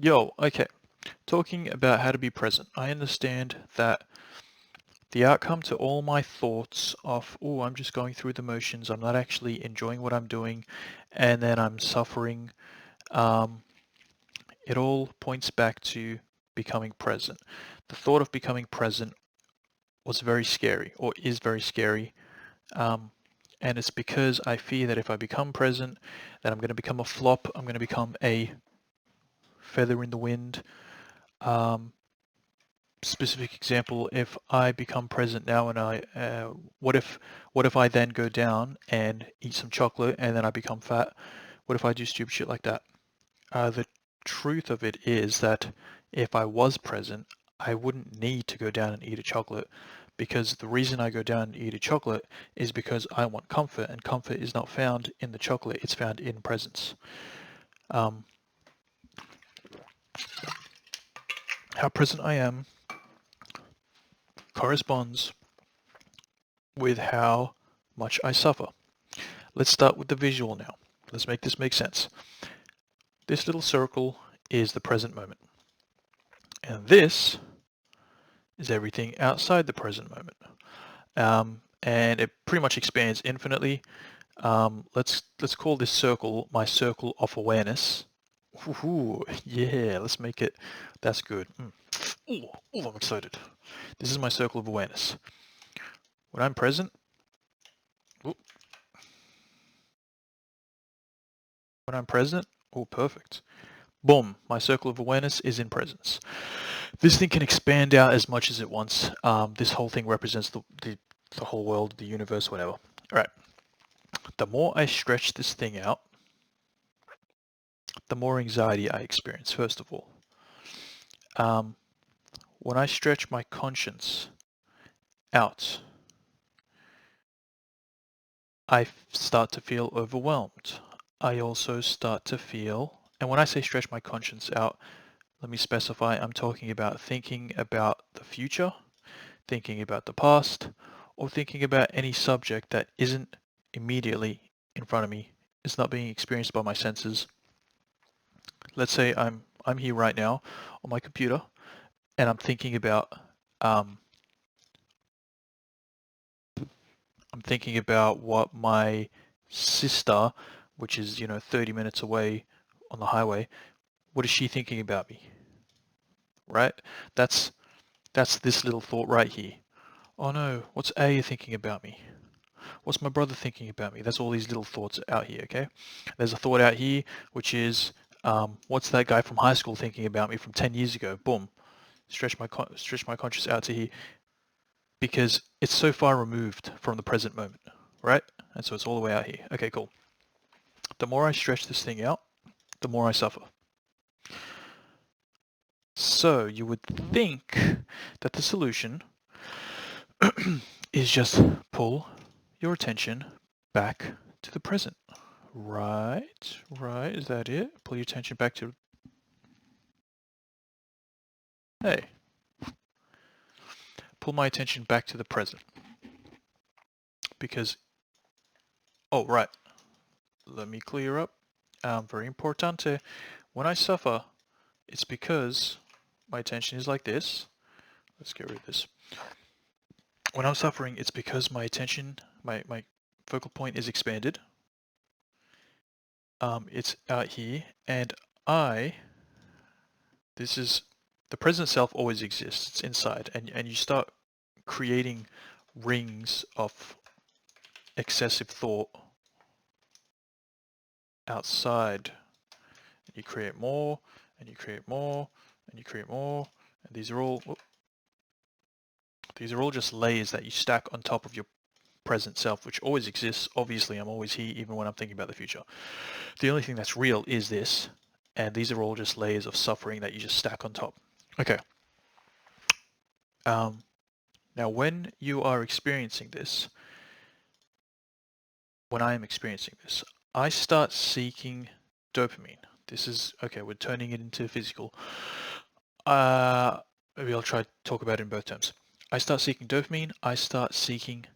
Yo, okay. Talking about how to be present. I understand that the outcome to all my thoughts of, oh, I'm just going through the motions, I'm not actually enjoying what I'm doing, and then I'm suffering, um, it all points back to becoming present. The thought of becoming present was very scary, or is very scary, um, and it's because I fear that if I become present, that I'm going to become a flop, I'm going to become a feather in the wind. Um, Specific example, if I become present now and what if I then go down and eat some chocolate and then I become fat? What if I do stupid shit like that? The truth of it is that if I was present, I wouldn't need to go down and eat a chocolate, because the reason I go down and eat a chocolate is because I want comfort, and comfort is not found in the chocolate, it's found in presence. Um, how present I am corresponds with how much I suffer. Let's start with the visual now. Let's make this make sense. This little circle is the present moment. And this is everything outside the present moment. And it pretty much expands infinitely. Let's call this circle my circle of awareness. Ooh, yeah, let's make it. That's good. Ooh, I'm excited. This is my circle of awareness. When I'm present, ooh, when I'm present, oh, perfect. Boom, my circle of awareness is in presence. This thing can expand out as much as it wants. This whole thing represents the whole world, the universe, whatever. All right. The more I stretch this thing out, the more anxiety I experience, first of all. Um, when I stretch my conscience out, I start to feel overwhelmed. I also start to feel, and when I say stretch my conscience out, let me specify, I'm talking about thinking about the future, thinking about the past, or thinking about any subject that isn't immediately in front of me, it's not being experienced by my senses. Let's say I'm here right now on my computer and um, I'm thinking about what my sister, which is 30 minutes away on the highway, what is she thinking about me, right? That's that's this little thought right here. Oh no, what's A thinking about me? What's my brother thinking about me? That's all these little thoughts out here, okay? There's a thought out here, which is, what's that guy from high school thinking about me from 10 years ago? Boom. Stretch my conscious out to here, because it's so far removed from the present moment, right? And so it's all the way out here. Okay, cool. The more I stretch this thing out, the more I suffer. So you would think that the solution is just pull your attention back to the present. Right, right, is that it? Pull your attention back to, hey, pull my attention back to the present. Because, oh, right, let me clear up. Very importante. When I suffer, it's because my attention is like this. Let's get rid of this. When I'm suffering, it's because my attention, my focal point is expanded. It's out here, and this is, the present self always exists. It's inside, and you start creating rings of excessive thought outside. And you create more, and you create more, and you create more, and these are all just layers that you stack on top of your present self, which always exists. Obviously, I'm always here, even when I'm thinking about the future. The only thing that's real is this, and these are all just layers of suffering that you just stack on top. Okay. Now, when you are experiencing this, when I am experiencing this, I start seeking dopamine. This is, okay, we're turning it into physical. Maybe I'll try to talk about it in both terms. I start seeking dopamine, I start seeking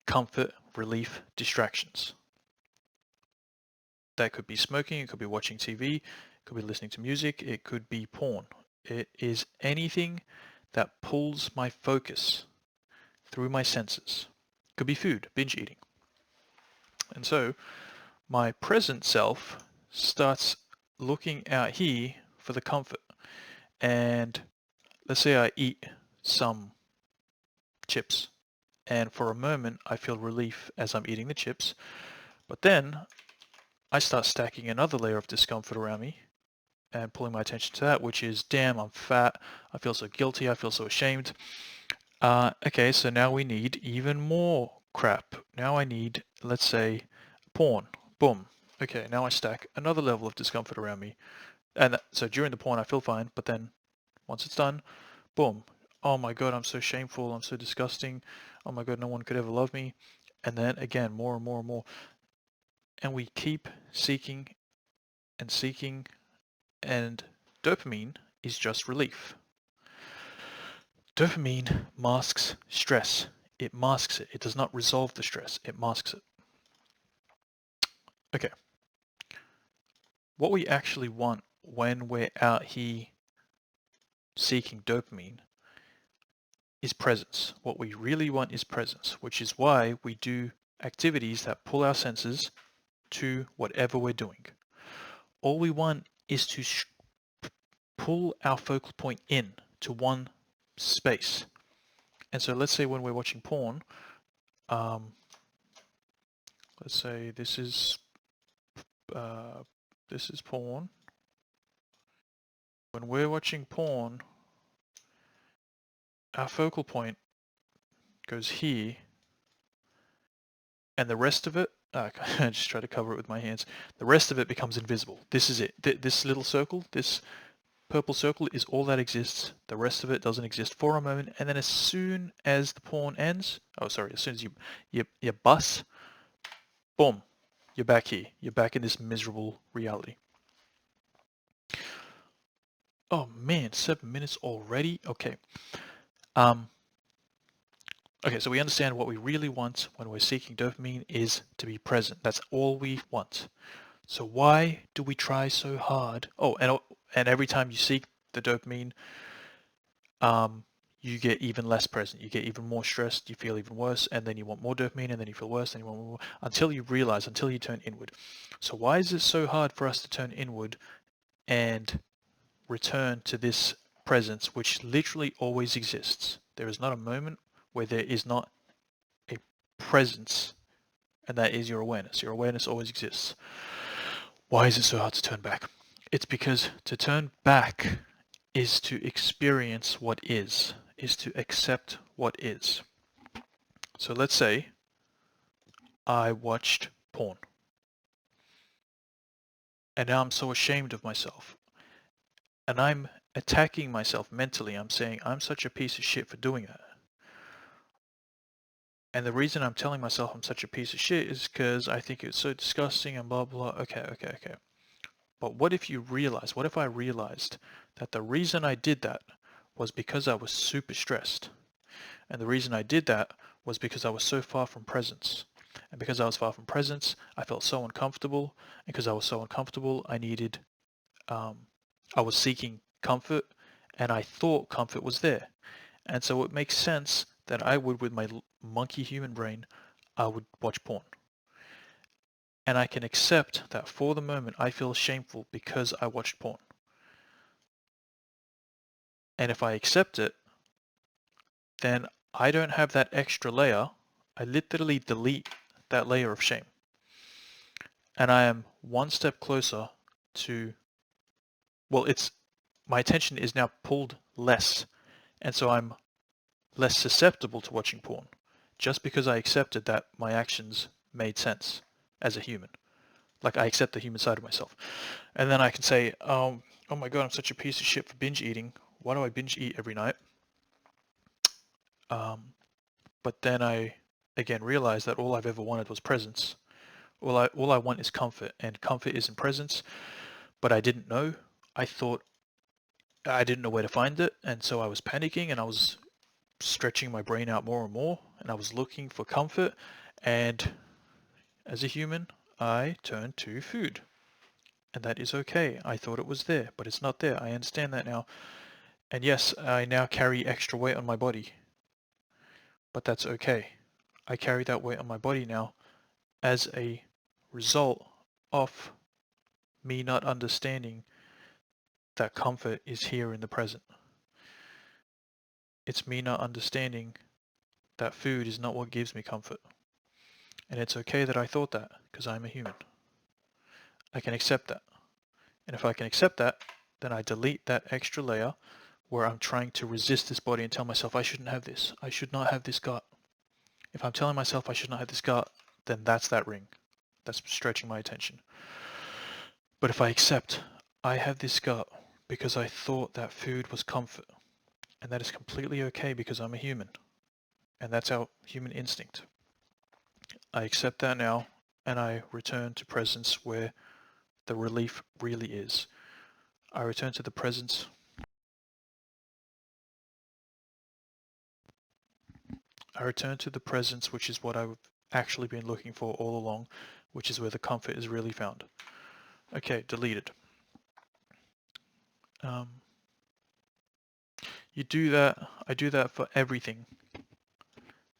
comfort, relief, distractions. That could be smoking, it could be watching TV, could be listening to music, it could be porn. It is anything that pulls my focus through my senses. Could be food, binge eating. And so my present self starts looking out here for the comfort. And let's say I eat some chips, and for a moment I feel relief as I'm eating the chips, but then I start stacking another layer of discomfort around me and pulling my attention to that, which is, damn, I'm fat, I feel so guilty, I feel so ashamed. Okay, so now we need even more crap. Now I need, let's say, porn. Boom. Okay, now I stack another level of discomfort around me. And so during the porn I feel fine, but then once it's done, boom. Oh my god, I'm so shameful, I'm so disgusting. Oh my god, no one could ever love me. And then again, more and more and more. And we keep seeking and seeking, and dopamine is just relief. Dopamine masks stress. It masks it. It does not resolve the stress. It masks it. Okay. What we actually want when we're out here seeking dopamine is presence. What we really want is presence, which is why we do activities that pull our senses to whatever we're doing. All we want is to pull our focal point in to one space. And so let's say when we're watching porn, let's say this is porn. When we're watching porn, our focal point goes here, and the rest of it, I just try to cover it with my hands, the rest of it becomes invisible. This is it. This little circle, this purple circle is all that exists. The rest of it doesn't exist for a moment, and then as soon as the porn ends, as soon as you bust, boom, you're back here. You're back in this miserable reality. Oh man, 7 minutes already? Okay. Okay, so we understand what we really want when we're seeking dopamine is to be present. That's all we want. So why do we try so hard? Oh, and every time you seek the dopamine, you get even less present. You get even more stressed. You feel even worse, and then you want more dopamine, and then you feel worse, and you want more, until you realize, until you turn inward. So why is it so hard for us to turn inward and return to this presence, which literally always exists? There is not a moment where there is not a presence, and that is your awareness. Your awareness always exists. Why is it so hard to turn back? It's because to turn back is to experience what is to accept what is. So let's say I watched porn, and now I'm so ashamed of myself, and I'm attacking myself mentally. I'm saying I'm such a piece of shit for doing that. And the reason I'm telling myself I'm such a piece of shit is because I think it's so disgusting and blah, blah. Okay. But what if I realized that the reason I did that was because I was super stressed. And the reason I did that was because I was so far from presence. And because I was far from presence, I felt so uncomfortable. And because I was so uncomfortable, I was seeking comfort, and I thought comfort was there. And so it makes sense that I would, with my monkey human brain, I would watch porn. And I can accept that for the moment I feel shameful because I watched porn. And if I accept it, then I don't have that extra layer. I literally delete that layer of shame. And I am one step closer to, my attention is now pulled less. And so I'm less susceptible to watching porn just because I accepted that my actions made sense as a human. Like I accept the human side of myself. And then I can say, oh my god, I'm such a piece of shit for binge eating. Why do I binge eat every night? But then I again realize that all I've ever wanted was presence. All I want is comfort, and comfort is in presence, but I didn't know. I thought I didn't know where to find it, and so I was panicking and I was stretching my brain out more and more, and I was looking for comfort, and as a human, I turned to food. And that is okay. I thought it was there, but it's not there. I understand that now. And yes, I now carry extra weight on my body, but that's okay. I carry that weight on my body now as a result of me not understanding that comfort is here in the present. It's me not understanding that food is not what gives me comfort. And it's okay that I thought that, because I'm a human. I can accept that. And if I can accept that, then I delete that extra layer where I'm trying to resist this body and tell myself I shouldn't have this. I should not have this gut. If I'm telling myself I should not have this gut, then that's that ring. That's stretching my attention. But if I accept I have this gut because I thought that food was comfort, and that is completely okay because I'm a human, and that's our human instinct. I accept that now, and I return to presence where the relief really is. I return to the presence. I return to the presence, which is what I've actually been looking for all along, which is where the comfort is really found. Okay, deleted. You do that, I do that for everything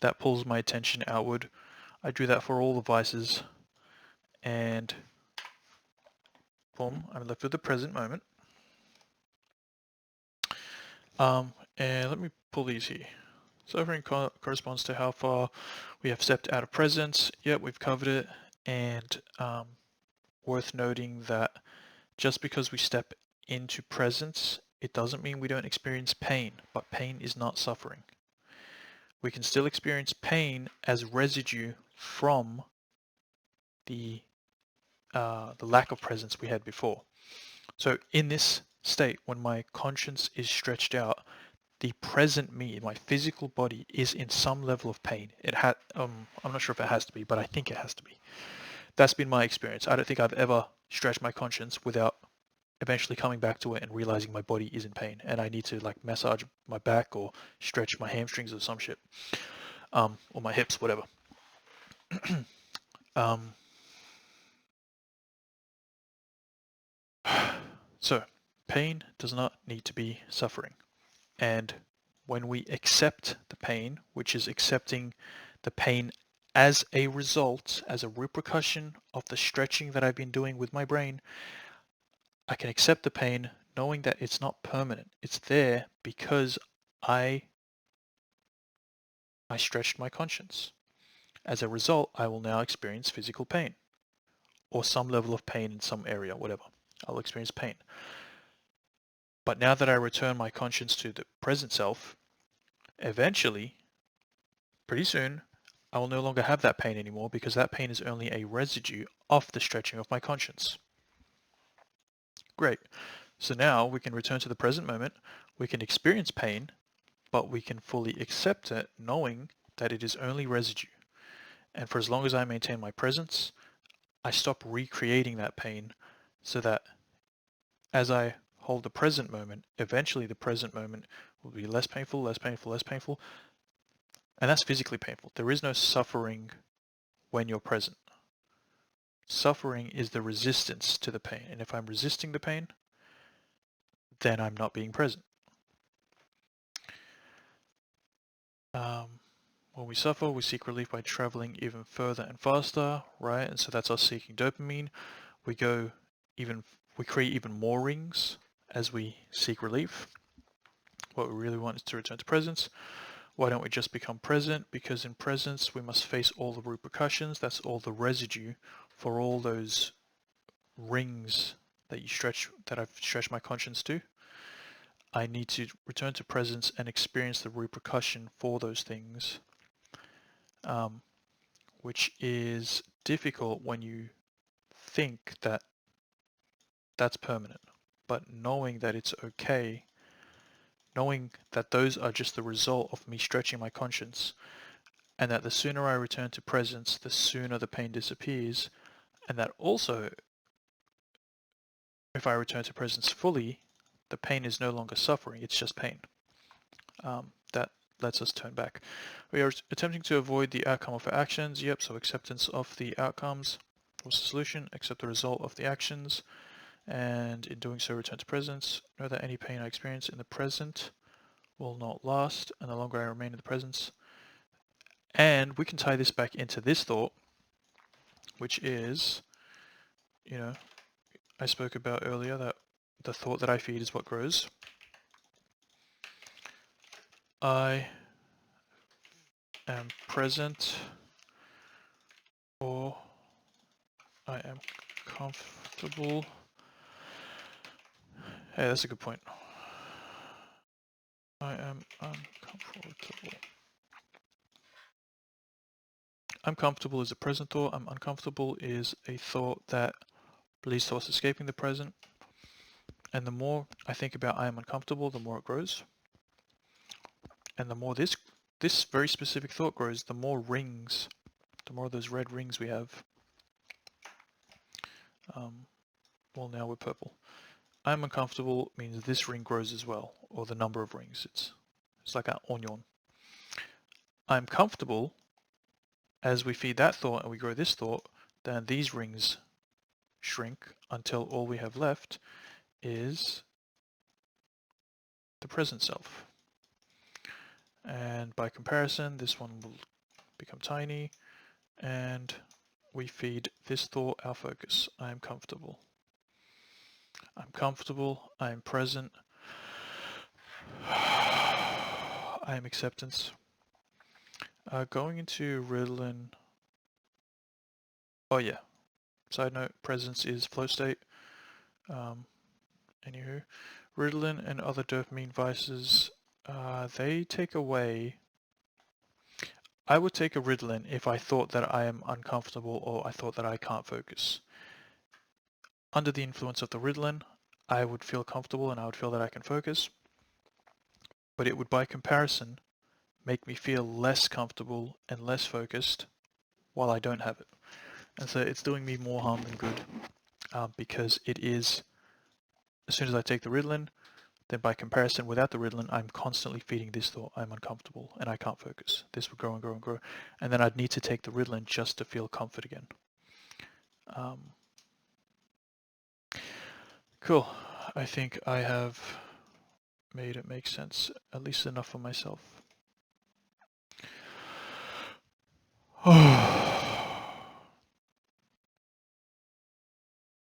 that pulls my attention outward. I do that for all the vices, and boom, I'm left with the present moment. And let me pull these here. Suffering corresponds to how far we have stepped out of presence. Yep, we've covered it. And worth noting that just because we step into presence, it doesn't mean we don't experience pain, but pain is not suffering. We can still experience pain as residue from the lack of presence we had before. So in this state, when my conscience is stretched out, the present me, my physical body, is in some level of pain. I'm not sure if it has to be, but I think it has to be. That's been my experience. I don't think I've ever stretched my conscience without eventually coming back to it and realizing my body is in pain, and I need to like massage my back or stretch my hamstrings or some shit, or my hips, whatever. So, pain does not need to be suffering. And when we accept the pain, which is accepting the pain as a result, as a repercussion of the stretching that I've been doing with my brain, I can accept the pain knowing that it's not permanent. It's there because I stretched my conscience. As a result, I will now experience physical pain or some level of pain in some area, whatever. I'll experience pain. But now that I return my conscience to the present self, eventually, pretty soon, I will no longer have that pain anymore because that pain is only a residue of the stretching of my conscience. Great. So now we can return to the present moment. We can experience pain, but we can fully accept it knowing that it is only residue. And for as long as I maintain my presence, I stop recreating that pain so that as I hold the present moment, eventually the present moment will be less painful, less painful, less painful. And that's physically painful. There is no suffering when you're present. Suffering is the resistance to the pain. And if I'm resisting the pain, then I'm not being present. When we suffer, we seek relief by traveling even further and faster, right? And so that's us seeking dopamine. We create even more rings as we seek relief. What we really want is to return to presence. Why don't we just become present? Because in presence, we must face all the repercussions. That's all the residue for all those rings that I've stretched my conscience to. I need to return to presence and experience the repercussion for those things, which is difficult when you think that that's permanent. But knowing that it's okay, knowing that those are just the result of me stretching my conscience, and that the sooner I return to presence, the sooner the pain disappears, and that also, if I return to presence fully, the pain is no longer suffering, it's just pain. That lets us turn back. We are attempting to avoid the outcome of our actions. Yep, so acceptance of the outcomes. What's the solution? Accept the result of the actions. and in doing so return to presence. Know that any pain I experience in the present will not last, and the longer I remain in the presence. And we can tie this back into this thought, which is, I spoke about earlier that the thought that I feed is what grows. I am present, or I am comfortable. Hey, that's a good point. I am uncomfortable. I'm comfortable is a present thought. I'm uncomfortable is a thought that leads to us escaping the present. And the more I think about I am uncomfortable, the more it grows. And the more this very specific thought grows, the more rings, the more of those red rings we have. Well, now we're purple. I'm uncomfortable means this ring grows as well, or the number of rings. It's like an onion. I'm comfortable, as we feed that thought and we grow this thought, then these rings shrink until all we have left is the present self. And by comparison, this one will become tiny, and we feed this thought our focus. I am comfortable. I'm comfortable. I am present. I am acceptance. Going into Ritalin. Oh yeah. Side note: presence is flow state. Anywho, Ritalin and other dopamine vices, they take away. I would take a Ritalin if I thought that I am uncomfortable or I thought that I can't focus. Under the influence of the Ritalin, I would feel comfortable and I would feel that I can focus, but it would by comparison make me feel less comfortable and less focused while I don't have it. And so it's doing me more harm than good, because it is, as soon as I take the Ritalin, then by comparison without the Ritalin, I'm constantly feeding this thought, I'm uncomfortable and I can't focus. This would grow and grow and grow. And then I'd need to take the Ritalin just to feel comfort again. Cool. I think I have made it make sense, at least enough for myself.